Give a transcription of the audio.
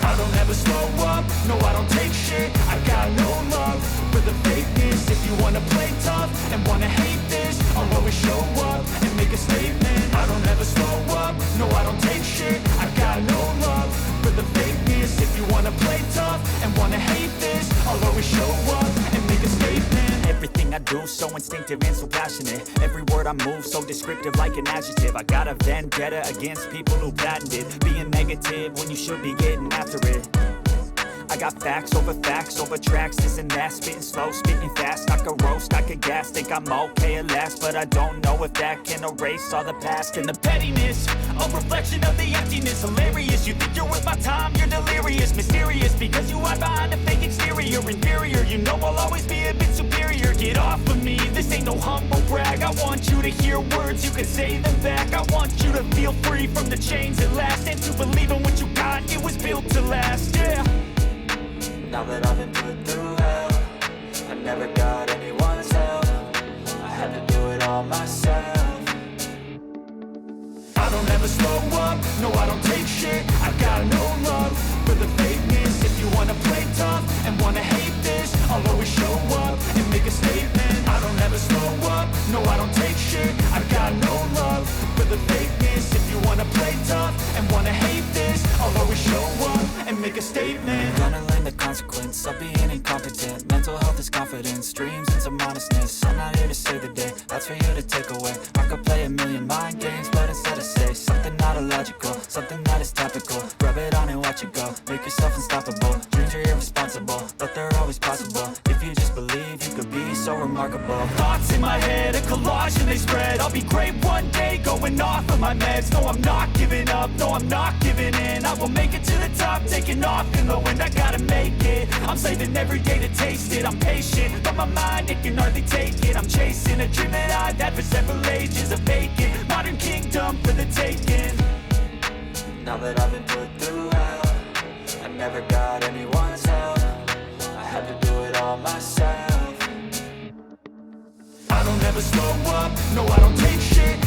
I don't ever slow up, no I don't take shit. I got no love for the fakeness. If you wanna play tough and wanna hate this, I'll always show up and make a statement. I don't ever slow up, no I don't take shit. I got no love for the fakeness. If you wanna play tough and wanna hate this, I'll always show up and make a statement. Everything I do so instinctive and so passionate. Every word I move so descriptive like an adjective. I got a vendetta against people who patented being negative when you should be getting after it. I got facts over tracks, this and that. Spitting slow, spitting fast, I could roast, I could gas. Think I'm okay at last, but I don't know if that can erase all the past. And the pettiness, a reflection of the emptiness. Hilarious, you think you're worth my time, you're delirious. Mysterious, because you hide behind a fake exterior. Inferior, you know I'll always be a bit superior. Get off of me, this ain't no humble brag. I want you to hear words, you can say them back. I want you to feel free from the chains at last, and to believe in what you got, it was built to last, yeah. Now that I've been put through hell, I never got anyone's help. I had to do it all myself. I don't ever slow up, no I don't take shit. I got no love for the fakeness. If you wanna play tough and wanna hate this, I'll always show up and make a statement. I don't ever slow up, no I don't take shit. I got no love for the fakeness. If you wanna play tough and wanna hate this, I'll always show up and make a statement. Gonna learn the consequence of being incompetent. Mental health is confidence, dreams and some honestness. I'm not here to save the day, that's for you to take away. I could play a million mind games, but instead I say something not illogical, something that is topical. Rub it on and watch it go, make yourself unstoppable. Dreams are irresponsible, but they're always possible. If you just believe, you could be so remarkable. Thoughts in my head, a collage and they spread. I'll be great one day, going off of my meds. No, I'm not giving up, no, I'm not giving in. I will make it to the top, taking off in the wind. I gotta make it, I'm saving every day to taste it. I'm patient, but my mind, it can hardly take it. I'm chasing a dream that I've had for several ages. A vacant, modern kingdom for the taking. Now that I've been put through hell, I never got anyone's help. I had to do it all myself. I don't ever slow up, no I don't take shit.